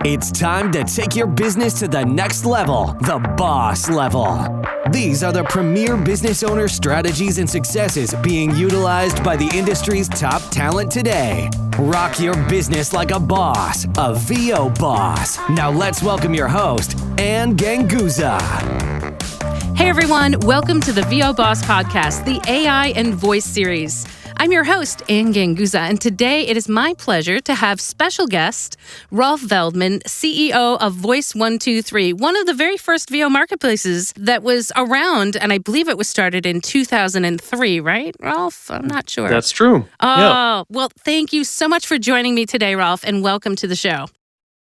It's time to take your business to the next level, the boss level. These are the premier business owner strategies and successes being utilized by the industry's top talent today. Rock your business like a boss, a VO boss. Now let's welcome your host, Anne Ganguza. Hey everyone, welcome to the VO Boss Podcast, the AI and Voice series. I'm your host, Anne Ganguza, and today it is my pleasure to have special guest, Rolf Veldman, CEO of Voice123, one of the very first VO marketplaces that was around, and I believe it was started in 2003, right, Rolf? I'm not sure. That's true. Well, thank you so much for joining me today, Rolf, and welcome to the show.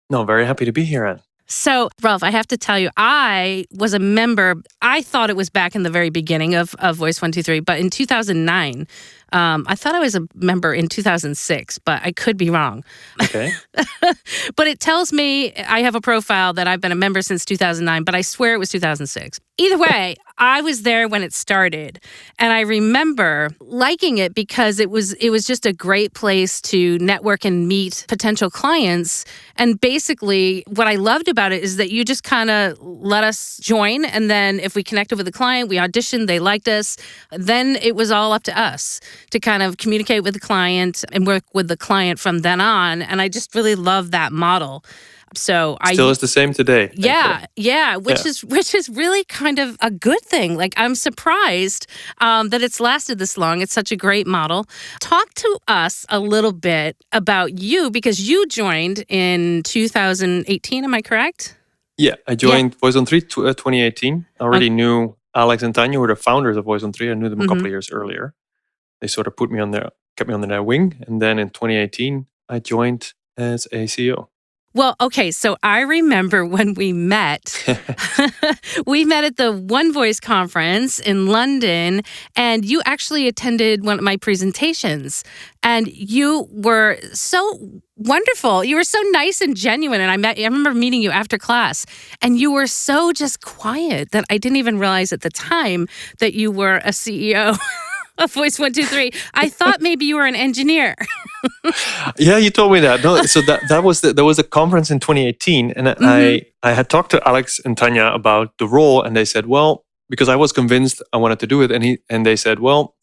No, very happy to be here, Anne. So, Rolf, I have to tell you, I was a member. I thought it was back in the very beginning of Voice123, but in 2009, I thought I was a member in 2006, but I could be wrong. Okay. But it tells me I have a profile that I've been a member since 2009, but I swear it was 2006. Either way, I was there when it started, and I remember liking it because it was just a great place to network and meet potential clients. And basically, what I loved about it is that you just kind of let us join, and then if we connected with the client, we auditioned, they liked us, then it was all up to us to kind of communicate with the client and work with the client from then on. And I just really love that model. So Still is the same today. Yeah, which is really kind of a good thing. Like, I'm surprised that it's lasted this long. It's such a great model. Talk to us a little bit about you, because you joined in 2018. Am I correct? Yeah, I joined Voice123 2018. I already knew Alex and Tanya, who were the founders of Voice123. I knew them a couple of years earlier. They sort of kept me under their wing, and then in 2018, I joined as a CEO. Well, okay, so I remember when we met. We met at the One Voice conference in London, and you actually attended one of my presentations, and you were so wonderful. You were so nice and genuine, and I remember meeting you after class, and you were so just quiet that I didn't even realize at the time that you were a CEO of Voice123. I thought maybe you were an engineer. Yeah, you told me that. No, so there was a conference in 2018, and I had talked to Alex and Tanya about the role, and they said, well, because I was convinced I wanted to do it, and they said, well,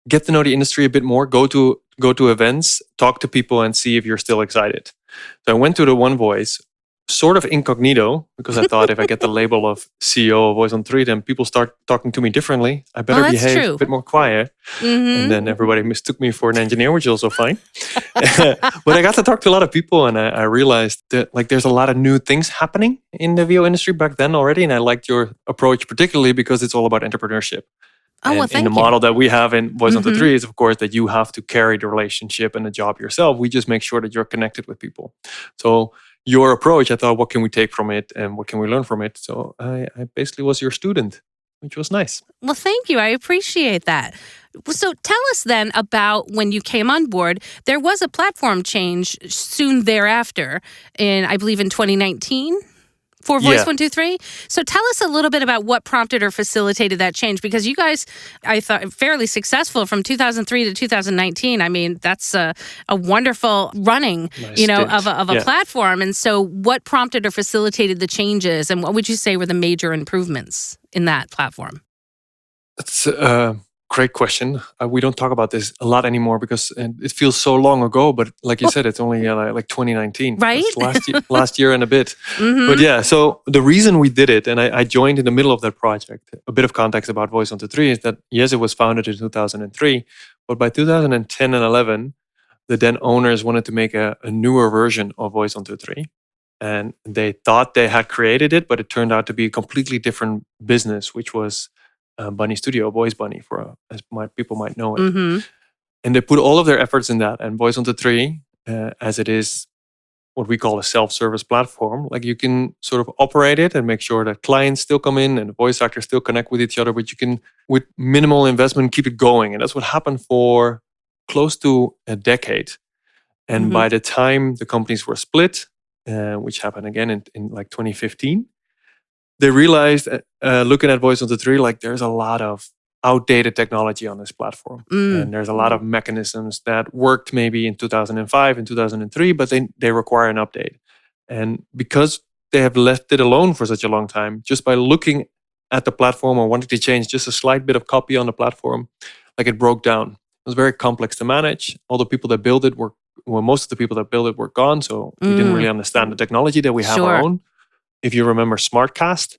get to know the industry a bit more, go to events, talk to people, and see if you're still excited. So I went to the One Voice, sort of incognito, because I thought if I get the label of CEO of Voice123, then people start talking to me differently. I better behave a bit more quiet. And then everybody mistook me for an engineer, which is also fine. But I got to talk to a lot of people, and I realized that there's a lot of new things happening in the VO industry back then already. And I liked your approach particularly because it's all about entrepreneurship. Thank you. And the model that we have in Voice123 is, of course, that you have to carry the relationship and the job yourself. We just make sure that you're connected with people. So your approach, I thought, what can we take from it and what can we learn from it? So I basically was your student, which was nice. Well, thank you. I appreciate that. So tell us then about when you came on board. There was a platform change soon thereafter, I believe in 2019. For Voice123. So tell us a little bit about what prompted or facilitated that change, because you guys, I thought, fairly successful from 2003 to 2019. I mean, that's a wonderful running, of a platform. And so what prompted or facilitated the changes, and what would you say were the major improvements in that platform? That's great question. We don't talk about this a lot anymore because it feels so long ago. But like you said, it's only like 2019, right? Last year and a bit. But yeah, so the reason we did it, and I joined in the middle of that project. A bit of context about Voice123 is that yes, it was founded in 2003, but by 2010 and 11, the then owners wanted to make a newer version of Voice123, and they thought they had created it, but it turned out to be a completely different business, which was Bunny Studio, Voice Bunny, as people might know it. And they put all of their efforts in that. And Voice123, as it is what we call a self-service platform, like you can sort of operate it and make sure that clients still come in and voice actors still connect with each other, but you can, with minimal investment, keep it going. And that's what happened for close to a decade. And by the time the companies were split, which happened again in like 2015, they realized, looking at Voice123, like there's a lot of outdated technology on this platform. And there's a lot of mechanisms that worked maybe in 2005 and 2003, but they require an update. And because they have left it alone for such a long time, just by looking at the platform or wanting to change just a slight bit of copy on the platform, like it broke down. It was very complex to manage. All the people that built it most of the people that built it were gone. So we didn't really understand the technology that we have our own. If you remember Smartcast,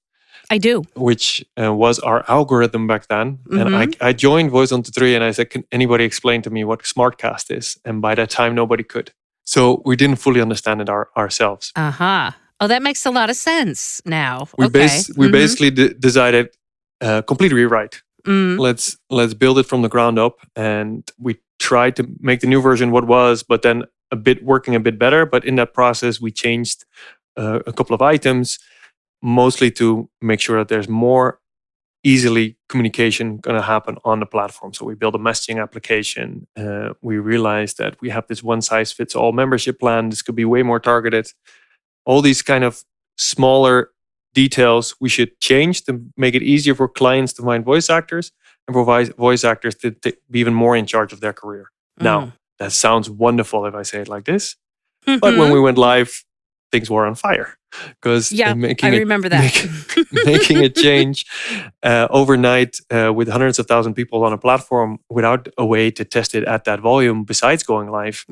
I do. Which was our algorithm back then. And I joined Voice123 and I said, can anybody explain to me what Smartcast is? And by that time, nobody could. So we didn't fully understand it ourselves. Oh, that makes a lot of sense now. We basically decided complete rewrite. Let's build it from the ground up. And we tried to make the new version what was, but then working a bit better. But in that process, we changed a couple of items, mostly to make sure that there's more easily communication going to happen on the platform. So we built a messaging application. We realized that we have this one-size-fits-all membership plan. This could be way more targeted. All these kind of smaller details we should change to make it easier for clients to find voice actors and for voice actors to be even more in charge of their career. Now, that sounds wonderful if I say it like this. But when we went live, things were on fire. Because I remember that. making a change overnight with hundreds of thousands of people on a platform without a way to test it at that volume besides going live,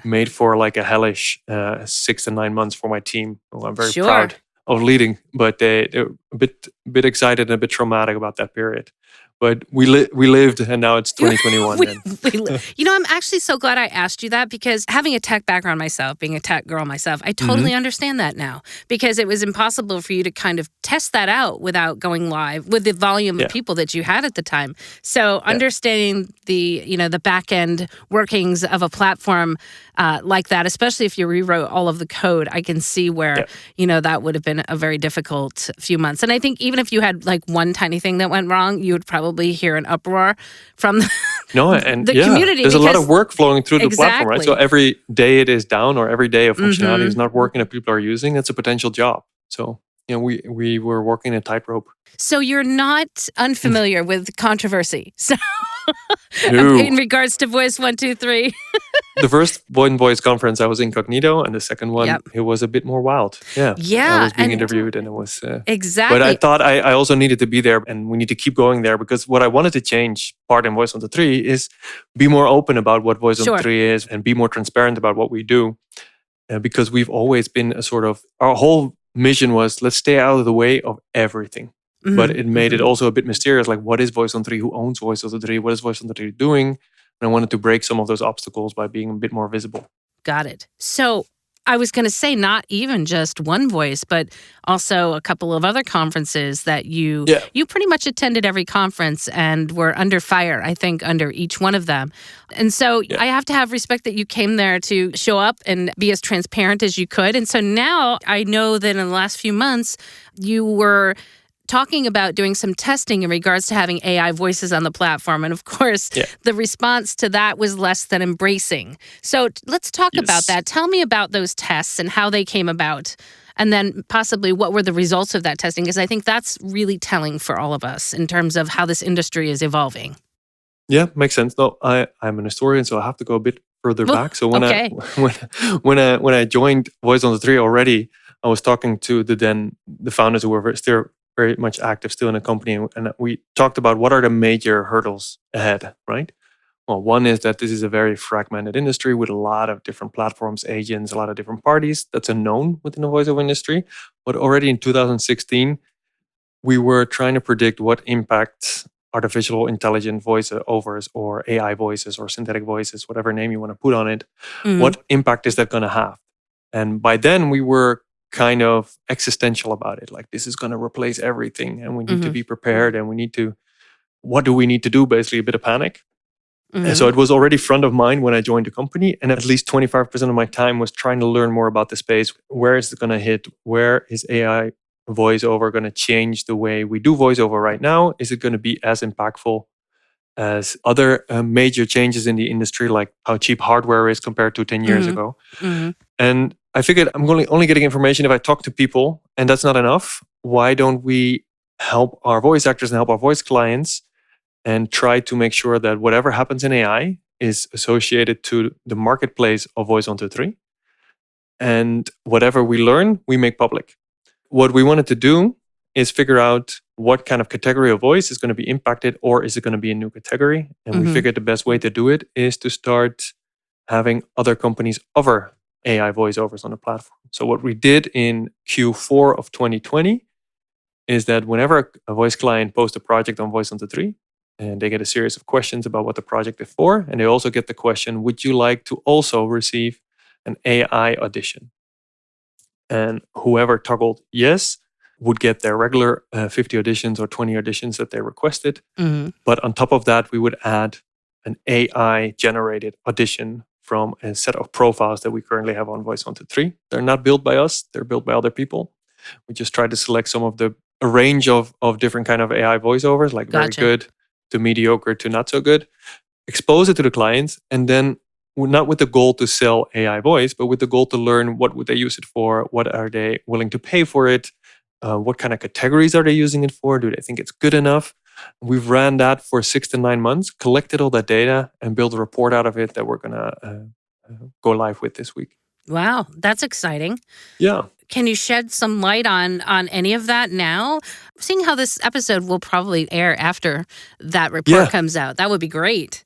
made for like a hellish 6 to 9 months for my team, who I'm very proud of leading. But they're a bit excited and a bit traumatic about that period. But we lived, and now it's 2021. I'm actually so glad I asked you that, because having a tech background myself, being a tech girl myself, I totally understand that now, because it was impossible for you to kind of test that out without going live with the volume of people that you had at the time. So understanding the back end workings of a platform like that, especially if you rewrote all of the code, I can see where that would have been a very difficult few months. And I think even if you had like one tiny thing that went wrong, you would probably hear an uproar from the community. There's a lot of work flowing through the platform, right? So every day it is down, or every day of functionality is not working that people are using, it's a potential job. So we were working a tightrope. So you're not unfamiliar with controversy. So in regards to Voice123. The first Voice conference, I was incognito, and the second one, it was a bit more wild. I was being interviewed, and it was exactly. But I thought I also needed to be there, and we need to keep going there, because what I wanted to change part in Voice123 is be more open about what Voice123 is, and be more transparent about what we do, because we've always been our whole mission was, let's stay out of the way of everything. But it made it also a bit mysterious, like, what is Voice123? Who owns Voice123? What is Voice123 doing? And I wanted to break some of those obstacles by being a bit more visible. Got it. So I was going to say, not even just one voice, but also a couple of other conferences that you pretty much attended every conference and were under fire, I think, under each one of them. And so I have to have respect that you came there to show up and be as transparent as you could. And so now I know that in the last few months, you were talking about doing some testing in regards to having AI voices on the platform. And of course, the response to that was less than embracing. So let's talk about that. Tell me about those tests and how they came about. And then possibly what were the results of that testing? Because I think that's really telling for all of us in terms of how this industry is evolving. Yeah, makes sense. No, I'm an historian, so I have to go a bit further back. So when I joined Voice123 already, I was talking to the founders who were still very much active still in the company. And we talked about what are the major hurdles ahead, right? Well, one is that this is a very fragmented industry with a lot of different platforms, agents, a lot of different parties. That's a known within the voiceover industry. But already in 2016, we were trying to predict what impact artificial intelligent voiceovers or AI voices or synthetic voices, whatever name you want to put on it, what impact is that going to have? And by then we were kind of existential about it. Like, this is going to replace everything and we need to be prepared, and what do we need to do? Basically a bit of panic. And so it was already front of mind when I joined the company, and at least 25% of my time was trying to learn more about the space. Where is it going to hit? Where is AI voiceover going to change the way we do voiceover right now? Is it going to be as impactful as other major changes in the industry, like how cheap hardware is compared to 10 years ago? And I figured I'm only getting information if I talk to people, and that's not enough. Why don't we help our voice actors and help our voice clients and try to make sure that whatever happens in AI is associated to the marketplace of Voice123? and whatever we learn, we make public. What we wanted to do is figure out what kind of category of voice is going to be impacted, or is it going to be a new category? And we figured the best way to do it is to start having other companies offer AI voiceovers on the platform. So what we did in Q4 of 2020 is that whenever a voice client posts a project on Voice123, and they get a series of questions about what the project is for, and they also get the question, would you like to also receive an AI audition? And whoever toggled yes would get their regular 50 auditions or 20 auditions that they requested. But on top of that, we would add an AI generated audition from a set of profiles that we currently have on Voice123. They're not built by us, they're built by other people. We just tried to select some of a range of different kind of AI voiceovers, like very good to mediocre to not so good, expose it to the clients, and then not with the goal to sell AI voice, but with the goal to learn what would they use it for, what are they willing to pay for it, what kind of categories are they using it for, do they think it's good enough? We've ran that for 6 to 9 months, collected all that data, and built a report out of it that we're going to go live with this week. Wow, that's exciting. Yeah. Can you shed some light on any of that now? Seeing how this episode will probably air after that report comes out, that would be great.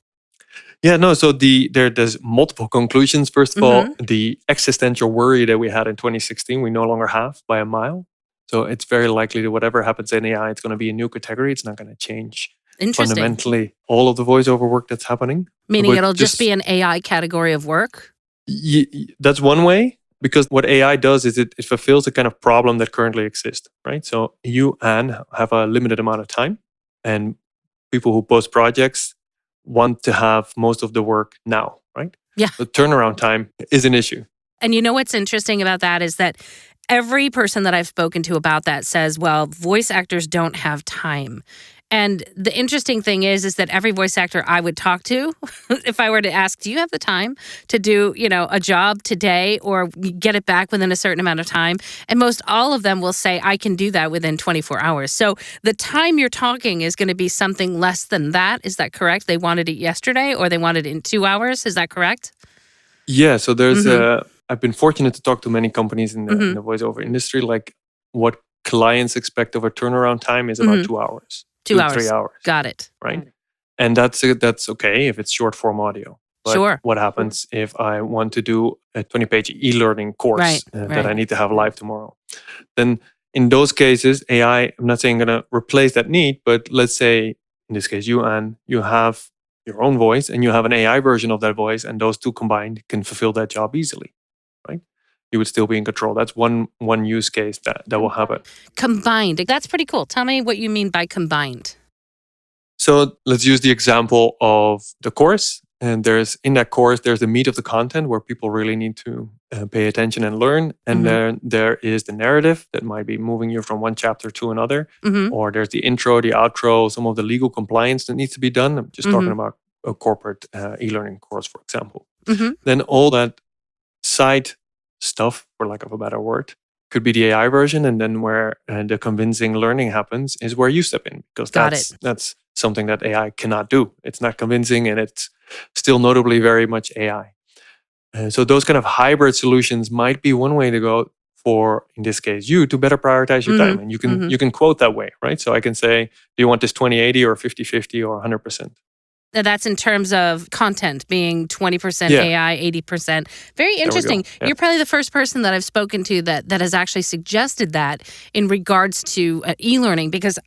Yeah, no, so there's multiple conclusions. First of all, the existential worry that we had in 2016, we no longer have by a mile. So it's very likely that whatever happens in AI, it's going to be a new category. It's not going to change fundamentally all of the voiceover work that's happening. Meaning it'll just be an AI category of work? That's one way, because what AI does is it fulfills a kind of problem that currently exists, right? So you, Anne, have a limited amount of time, and people who post projects want to have most of the work now, right? Yeah. The turnaround time is an issue. And you know what's interesting about that is that every person that I've spoken to about that says, well, voice actors don't have time. And the interesting thing is that every voice actor I would talk to, if I were to ask, do you have the time to do, a job today or get it back within a certain amount of time? And most all of them will say, I can do that within 24 hours. So the time you're talking is going to be something less than that. Is that correct? They wanted it yesterday or they wanted it in 2 hours. Is that correct? Yeah. So there's, I've been fortunate to talk to many companies in the voiceover industry. Like what clients expect of a turnaround time is about 2 hours. 2 hours. 3 hours. Got it. Right. And that's okay if it's short form audio. But sure. What happens if I want to do a 20-page e-learning course that I need to have live tomorrow? Then in those cases, AI, I'm not saying going to replace that need, but let's say in this case, you, Anne, you have your own voice and you have an AI version of that voice, and those two combined can fulfill that job easily, right? You would still be in control. That's one use case that will happen. Combined. That's pretty cool. Tell me what you mean by combined. So let's use the example of the course. And in that course, there's the meat of the content where people really need to pay attention and learn. And then there is the narrative that might be moving you from one chapter to another. Or there's the intro, the outro, some of the legal compliance that needs to be done. I'm just talking about a corporate e-learning course, for example. Then all that side stuff, for lack of a better word, could be the AI version. And then where the convincing learning happens is where you step in, because that's something that AI cannot do. It's not convincing, and it's still notably very much AI. So those kind of hybrid solutions might be one way to go for, in this case, you to better prioritize your time. And you can quote that way, right? So I can say, do you want this 20/80 or 50/50 or 100%? That's in terms of content being 20% AI, 80%. Very interesting. You're probably the first person that I've spoken to that has actually suggested that in regards to e-learning, because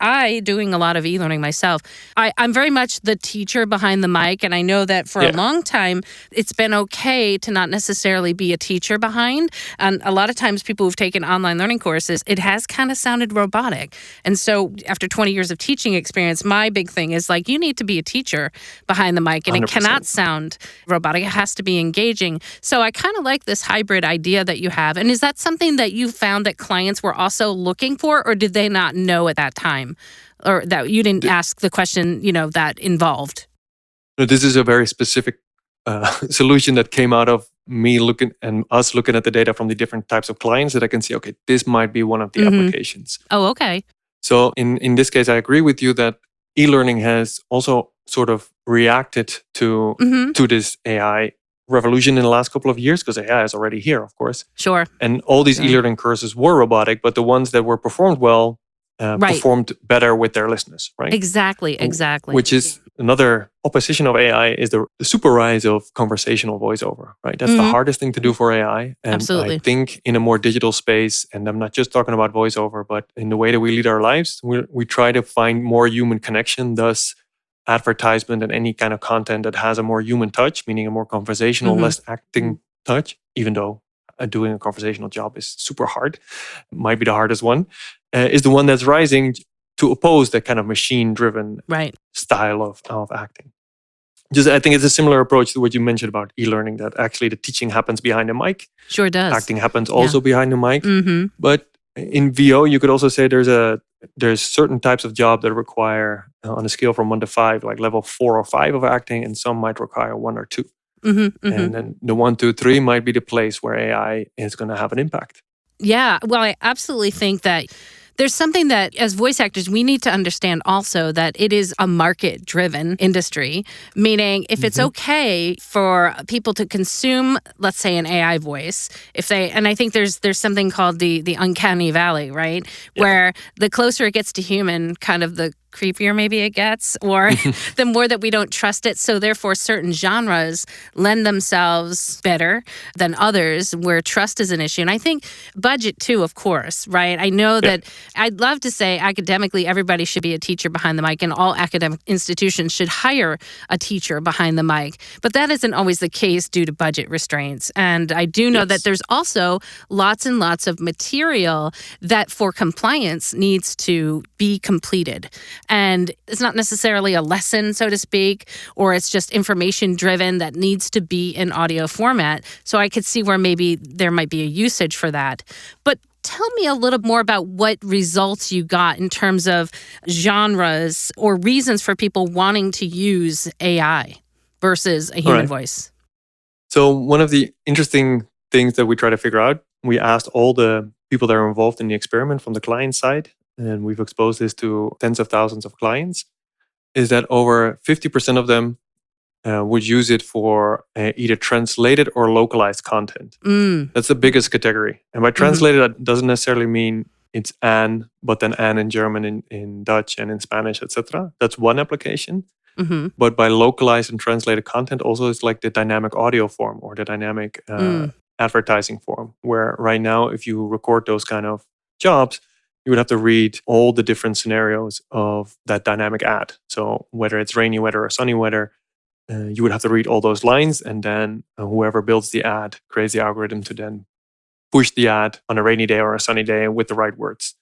doing a lot of e-learning myself, I'm very much the teacher behind the mic. And I know that for a long time, it's been okay to not necessarily be a teacher behind. And a lot of times people who've taken online learning courses, it has kind of sounded robotic. And so after 20 years of teaching experience, my big thing is like, you need to be a teacher behind the mic, and 100%. It cannot sound robotic. It has to be engaging. So I kind of like this hybrid idea that you have. And is that something that you found that clients were also looking for, or did they not know at that time, or that you didn't ask the question, that involved? No, this is a very specific solution that came out of me looking at the data from the different types of clients that I can see, okay, this might be one of the applications. Oh, okay. So in this case, I agree with you that e-learning has also sort of reacted to this AI revolution in the last couple of years because AI is already here, of course. Sure. And all these Sure. e-learning courses were robotic, but the ones that were performed well performed better with their listeners, right? Exactly. Which is another opposition of AI is the super rise of conversational voiceover, right? That's the hardest thing to do for AI. And Absolutely. I think in a more digital space, and I'm not just talking about voiceover, but in the way that we lead our lives, we try to find more human connection, thus advertisement and any kind of content that has a more human touch, meaning a more conversational, less acting touch, even though doing a conversational job is super hard, might be the hardest one, is the one that's rising to oppose that kind of machine-driven style of acting. I think it's a similar approach to what you mentioned about e-learning, that actually the teaching happens behind the mic. Sure does. Acting happens also behind the mic. But in VO, you could also say there's certain types of job that require, on a scale from 1 to 5, like level 4 or 5 of acting, and some might require 1 or 2. And then the 1, 2, 3 might be the place where AI is going to have an impact. Yeah, well, I absolutely think that there's something that as voice actors, we need to understand also that it is a market-driven industry, meaning if it's okay for people to consume, let's say, an AI voice, and I think there's something called the uncanny valley, right? Yeah. Where the closer it gets to human, kind of the creepier maybe it gets, or the more that we don't trust it. So therefore, certain genres lend themselves better than others where trust is an issue. And I think budget too, of course, right? I know that I'd love to say academically, everybody should be a teacher behind the mic and all academic institutions should hire a teacher behind the mic. But that isn't always the case due to budget restraints. And I do know that there's also lots and lots of material that for compliance needs to be completed. And it's not necessarily a lesson, so to speak, or it's just information driven that needs to be in audio format. So I could see where maybe there might be a usage for that. But tell me a little more about what results you got in terms of genres or reasons for people wanting to use AI versus a human voice. So one of the interesting things that we try to figure out, we asked all the people that are involved in the experiment from the client side, and we've exposed this to tens of thousands of clients, is that over 50% of them would use it for either translated or localized content. That's the biggest category. And by translated, that doesn't necessarily mean it's an, but then an in German, in Dutch, and in Spanish, etc. That's one application. But by localized and translated content, also it's like the dynamic audio form or the dynamic advertising form, where right now, if you record those kind of jobs, you would have to read all the different scenarios of that dynamic ad. So whether it's rainy weather or sunny weather, you would have to read all those lines, and then whoever builds the ad creates the algorithm to then push the ad on a rainy day or a sunny day with the right words.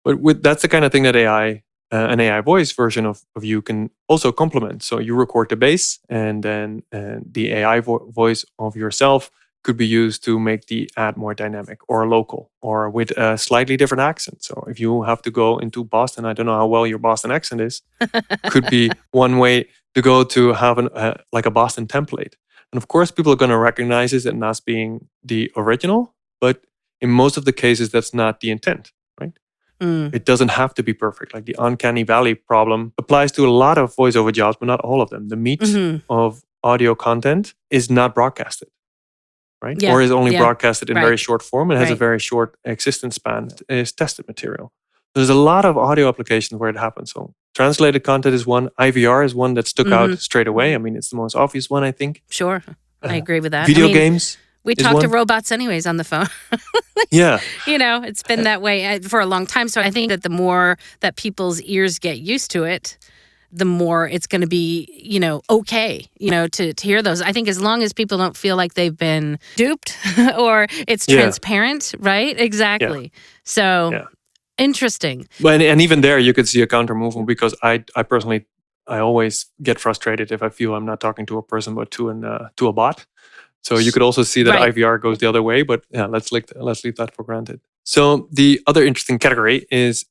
But that's the kind of thing that an AI voice version of you can also complement. So you record the bass, and then the AI voice of yourself could be used to make the ad more dynamic or local or with a slightly different accent. So if you have to go into Boston, I don't know how well your Boston accent is, could be one way to go to have like a Boston template. And of course, people are going to recognize it and as being the original, but in most of the cases, that's not the intent, right? It doesn't have to be perfect. Like the uncanny valley problem applies to a lot of voiceover jobs, but not all of them. The meat of audio content is not broadcasted. Right? Yeah, or is only broadcasted in very short form and has a Right. very short existence span, is tested material. There's a lot of audio applications where it happens. So translated content is one. IVR is one that stuck out straight away. I mean, it's the most obvious one, I think. Sure. I agree with that. Video games. We talk to robots anyways on the phone. Yeah. You know, it's been that way for a long time. So I think that the more that people's ears get used to it, the more it's going to be, okay, to hear those. I think as long as people don't feel like they've been duped or it's transparent, right? Exactly. Yeah. So interesting. But and even there, you could see a counter movement because I personally, I always get frustrated if I feel I'm not talking to a person but to a bot. So you could also see that IVR goes the other way. But yeah, let's leave that for granted. So the other interesting category is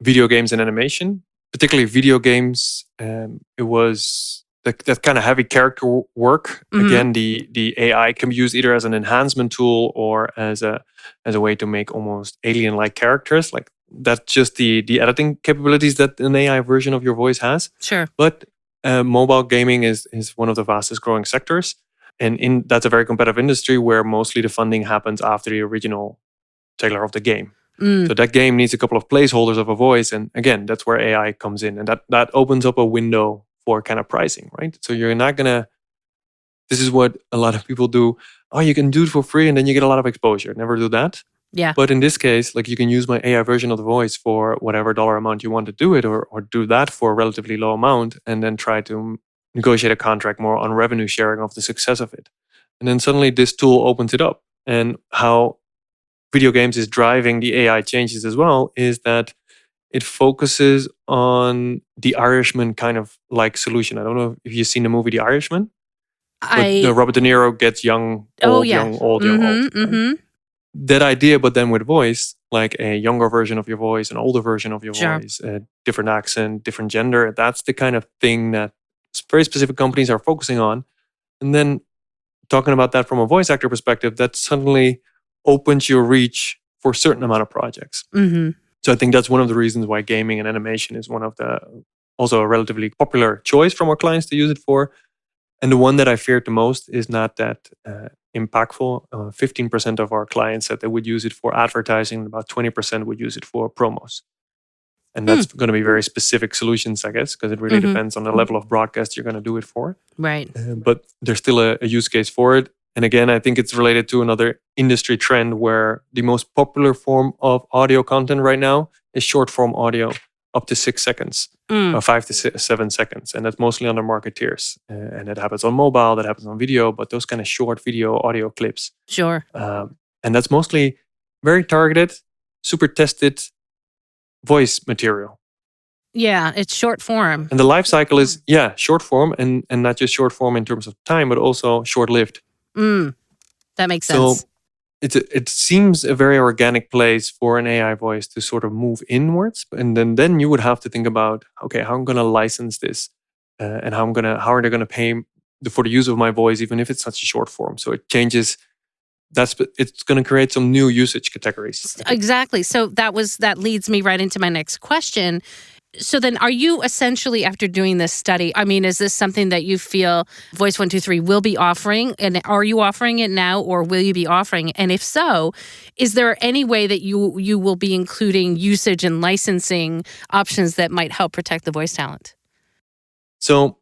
video games and animation. Particularly video games, it was that kind of heavy character work. Again, the AI can be used either as an enhancement tool or as a way to make almost alien-like characters. Like that's just the editing capabilities that an AI version of your voice has. Sure. But mobile gaming is one of the fastest growing sectors. And that's a very competitive industry where mostly the funding happens after the original trailer of the game. So that game needs a couple of placeholders of a voice. And again, that's where AI comes in. And that opens up a window for kind of pricing, right? So you're not going to, this is what a lot of people do. Oh, you can do it for free and then you get a lot of exposure. Never do that. Yeah. But in this case, like you can use my AI version of the voice for whatever dollar amount you want to do it, or do that for a relatively low amount and then try to negotiate a contract more on revenue sharing of the success of it. And then suddenly this tool opens it up. And how video games is driving the AI changes as well is that it focuses on the Irishman kind of like solution. I don't know if you've seen the movie The Irishman, but the Robert De Niro gets young, old, young, old, young, old. Right? That idea, but then with voice, like a younger version of your voice, an older version of your voice, a different accent, different gender. That's the kind of thing that very specific companies are focusing on. And then talking about that from a voice actor perspective, that suddenly opens your reach for a certain amount of projects. So I think that's one of the reasons why gaming and animation is one of the, also a relatively popular choice from our clients to use it for. And the one that I feared the most is not that impactful. 15% of our clients said they would use it for advertising. About 20% would use it for promos. And that's going to be very specific solutions, I guess, because it really depends on the level of broadcast you're going to do it for. Right. But there's still a use case for it. And again, I think it's related to another industry trend where the most popular form of audio content right now is short form audio, up to 6 seconds, 5 to 7 seconds. And that's mostly under marketeers. And that happens on mobile, that happens on video, but those kind of short video audio clips. Sure. And that's mostly very targeted, super tested voice material. Yeah, it's short form. And the life cycle is, short form and not just short form in terms of time, but also short lived. That makes sense. So it seems a very organic place for an AI voice to sort of move inwards. And then you would have to think about, okay, how I'm going to license this and how are they going to pay for the use of my voice, even if it's such a short form. So it changes. It's going to create some new usage categories. Exactly. So that leads me right into my next question. So then are you essentially, after doing this study, I mean, is this something that you feel Voice123 will be offering? And are you offering it now, or will you be offering? And if so, is there any way that you will be including usage and licensing options that might help protect the voice talent? So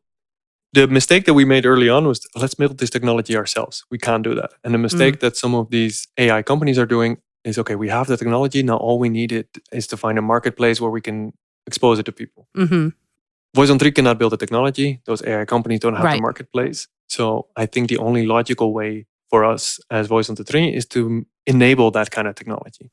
the mistake that we made early on was, let's build this technology ourselves. We can't do that. And the mistake that some of these AI companies are doing is, okay, we have the technology. Now all we need is to find a marketplace where we can expose it to people. Voice123 cannot build the technology. Those AI companies don't have the marketplace. So I think the only logical way for us as Voice123 is to enable that kind of technology.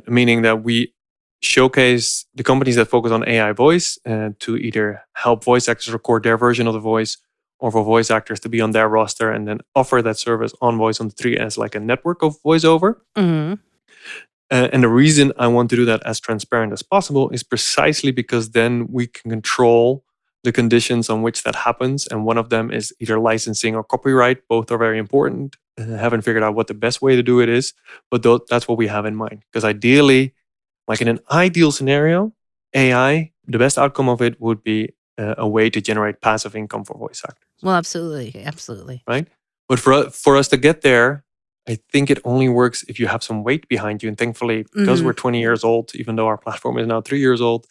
Meaning that we showcase the companies that focus on AI voice to either help voice actors record their version of the voice, or for voice actors to be on their roster and then offer that service on Voice123 as like a network of voiceover. And the reason I want to do that as transparent as possible is precisely because then we can control the conditions on which that happens. And one of them is either licensing or copyright. Both are very important. I haven't figured out what the best way to do it is, but that's what we have in mind. Because ideally, like in an ideal scenario, AI, the best outcome of it would be a way to generate passive income for voice actors. Well, absolutely. Right? But for us to get there, I think it only works if you have some weight behind you. And thankfully, because we're 20 years old, even though our platform is now 3 years old,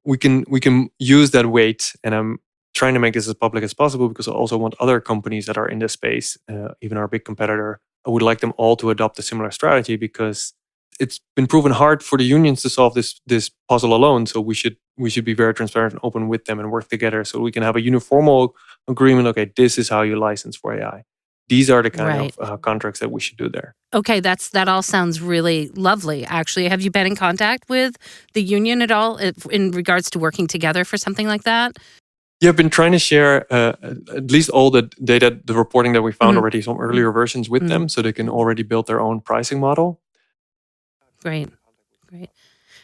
we can use that weight. And I'm trying to make this as public as possible because I also want other companies that are in this space, even our big competitor, I would like them all to adopt a similar strategy, because it's been proven hard for the unions to solve this puzzle alone. So we should be very transparent and open with them and work together so we can have a uniform agreement. Okay, this is how you license for AI. These are the kind of contracts that we should do there. Okay, that all sounds really lovely, actually. Have you been in contact with the union at all in regards to working together for something like that? Yeah, I've been trying to share at least all the data, the reporting that we found already, some earlier versions with them so they can already build their own pricing model. Great.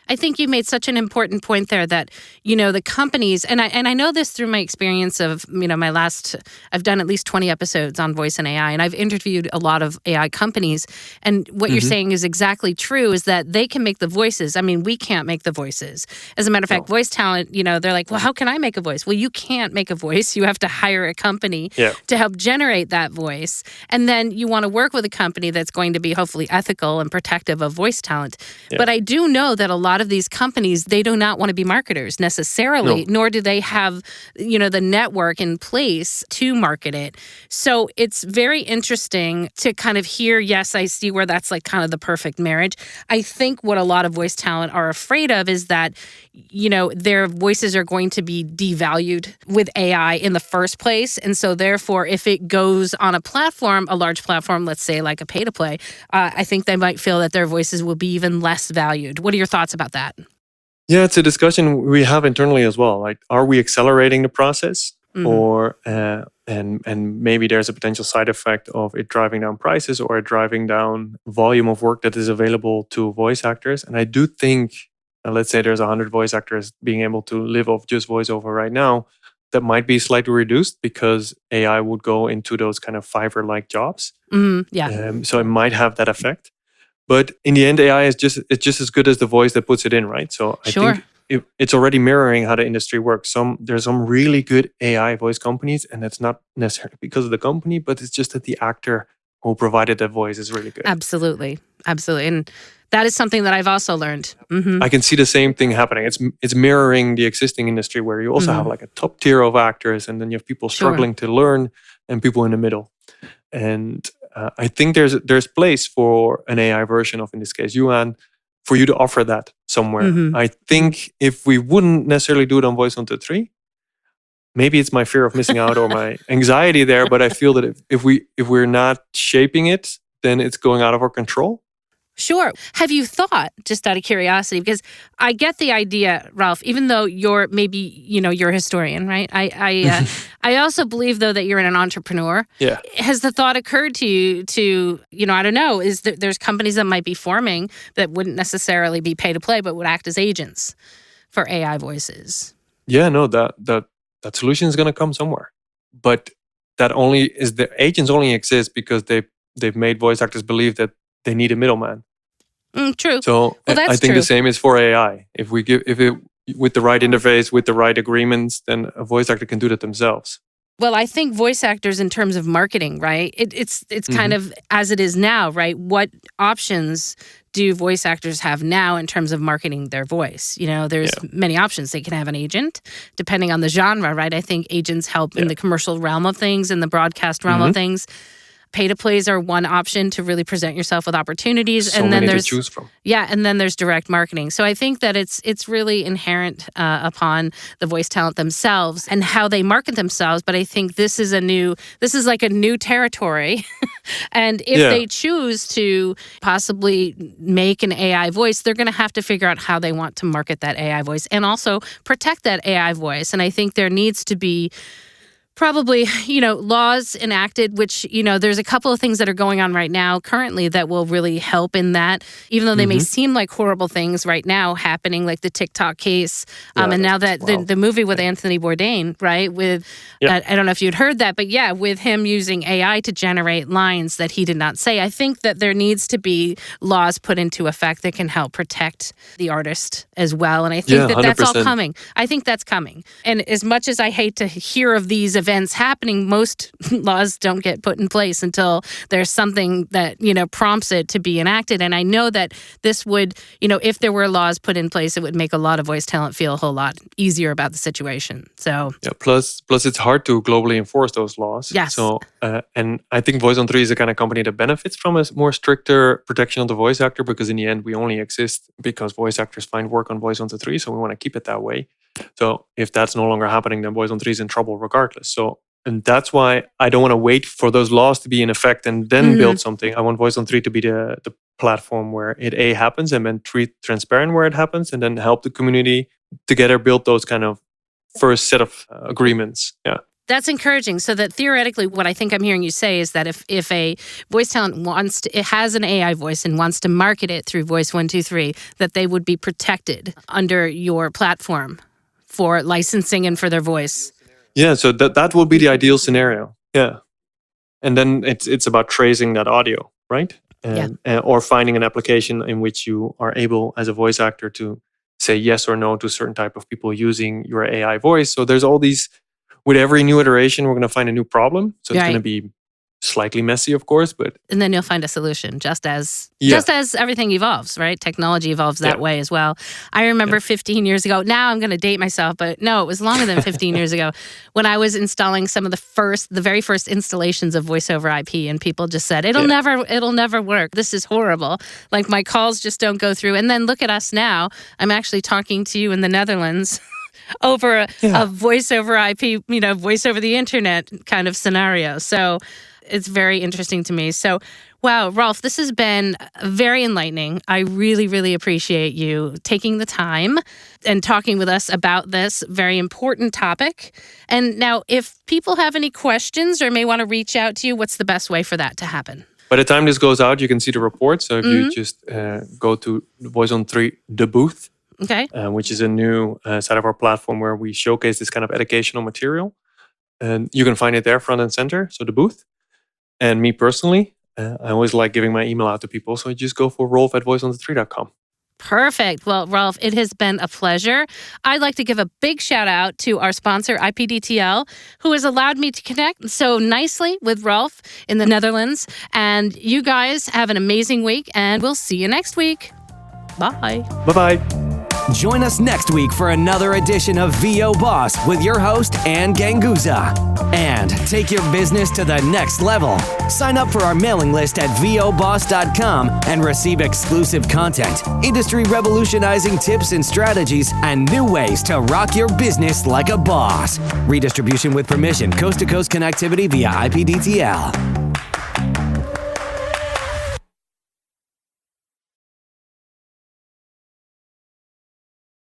I think you made such an important point there that, the companies, and I know this through my experience of, I've done at least 20 episodes on voice and AI, and I've interviewed a lot of AI companies. And what you're saying is exactly true, is that they can make the voices. I mean, we can't make the voices. As a matter of fact, voice talent, they're like, well, how can I make a voice? Well, you can't make a voice. You have to hire a company to help generate that voice. And then you want to work with a company that's going to be hopefully ethical and protective of voice talent. Yeah. But I do know that a lot of these companies, they do not want to be marketers necessarily, nor do they have, the network in place to market it. So it's very interesting to kind of hear, yes, I see where that's like kind of the perfect marriage. I think what a lot of voice talent are afraid of is that, their voices are going to be devalued with AI in the first place. And so therefore, if it goes on a platform, a large platform, let's say like a pay-to-play, I think they might feel that their voices will be even less valued. What are your thoughts about that? Yeah, it's a discussion we have internally as well. Like, are we accelerating the process, or and maybe there's a potential side effect of it driving down prices or driving down volume of work that is available to voice actors? And I do think, let's say there's 100 voice actors being able to live off just voiceover right now, that might be slightly reduced because AI would go into those kind of Fiverr-like jobs. So it might have that effect. But in the end, AI is just as good as the voice that puts it in, right? So I think it's already mirroring how the industry works. There's some really good AI voice companies, and that's not necessarily because of the company, but it's just that the actor who provided that voice is really good. Absolutely. And that is something that I've also learned. I can see the same thing happening. It's mirroring the existing industry where you also have like a top tier of actors, and then you have people struggling to learn and people in the middle. And I think there's place for an AI version of, in this case, Yuan, for you to offer that somewhere. I think if we wouldn't necessarily do it on Voice123, maybe it's my fear of missing out or my anxiety there, but I feel that if we're not shaping it, then it's going out of our control. Sure. Have you thought, just out of curiosity, because I get the idea, Rolf, even though you're maybe, you're a historian, right? I also believe, though, that you're an entrepreneur. Yeah. Has the thought occurred to you to, I don't know, is there's companies that might be forming that wouldn't necessarily be pay to play, but would act as agents for AI voices? Yeah, no, that solution is going to come somewhere. But the agents only exist because they've made voice actors believe that they need a middleman. True. So I think the same is for AI. If it with the right interface, with the right agreements, then a voice actor can do that themselves. Well, I think voice actors, in terms of marketing, right? It's kind of as it is now, right? What options do voice actors have now in terms of marketing their voice? There's many options. They can have an agent, depending on the genre, right? I think agents help in the commercial realm of things, in the broadcast realm of things. Pay-to-plays are one option to really present yourself with opportunities. And then there's to choose from. Yeah, and then there's direct marketing. So I think that it's really inherent upon the voice talent themselves and how they market themselves. But I think this is like a new territory. And if they choose to possibly make an AI voice, they're going to have to figure out how they want to market that AI voice and also protect that AI voice. And I think there needs to be probably, laws enacted, which, there's a couple of things that are going on right now currently that will really help in that, even though they may seem like horrible things right now happening, like the TikTok case. And now that the movie with Anthony Bourdain, right, with, I don't know if you'd heard that, but with him using AI to generate lines that he did not say, I think that there needs to be laws put into effect that can help protect the artist as well. And I think that's all coming. I think that's coming. And as much as I hate to hear of these events happening, most laws don't get put in place until there's something that, prompts it to be enacted. And I know that this would, if there were laws put in place, it would make a lot of voice talent feel a whole lot easier about the situation. So plus it's hard to globally enforce those laws. Yes. So and I think Voice123 is the kind of company that benefits from a more stricter protection of the voice actor, because in the end we only exist because voice actors find work on Voice123, so we want to keep it that way. So if that's no longer happening, then Voice123 is in trouble regardless. And that's why I don't want to wait for those laws to be in effect and then build something. I want Voice123 to be the platform where it happens, and then transparent where it happens, and then help the community together build those kind of first set of agreements. Yeah. That's encouraging. So that theoretically, what I think I'm hearing you say is that if a voice talent it has an AI voice and wants to market it through Voice123, that they would be protected under your platform for licensing and for their voice. Yeah, so that would be the ideal scenario. Yeah. And then it's about tracing that audio, right? Or finding an application in which you are able, as a voice actor, to say yes or no to a certain type of people using your AI voice. So there's all these, with every new iteration, we're going to find a new problem. So it's going to be slightly messy, of course, but... And then you'll find a solution, just as everything evolves, right? Technology evolves that way as well. I remember 15 years ago, now I'm going to date myself, but no, it was longer than 15 years ago, when I was installing some of the very first installations of voice over IP, and people just said, it'll never work. This is horrible. Like, my calls just don't go through. And then look at us now. I'm actually talking to you in the Netherlands over a voice over IP, voice over the internet kind of scenario. So it's very interesting to me. So, wow, Rolf, this has been very enlightening. I really, really appreciate you taking the time and talking with us about this very important topic. And now, if people have any questions or may want to reach out to you, what's the best way for that to happen? By the time this goes out, you can see the report. So if you just go to Voice123, the booth, which is a new side of our platform where we showcase this kind of educational material. And you can find it there, front and center, so the booth. And me personally, I always like giving my email out to people. So just go for rolf@voice123.com. Perfect. Well, Rolf, it has been a pleasure. I'd like to give a big shout out to our sponsor, IPDTL, who has allowed me to connect so nicely with Rolf in the Netherlands. And you guys have an amazing week, and we'll see you next week. Bye. Bye-bye. Join us next week for another edition of VO Boss with your host, Ann Ganguza. And take your business to the next level. Sign up for our mailing list at voboss.com and receive exclusive content, industry revolutionizing tips and strategies, and new ways to rock your business like a boss. Redistribution with permission, coast-to-coast connectivity via IPDTL.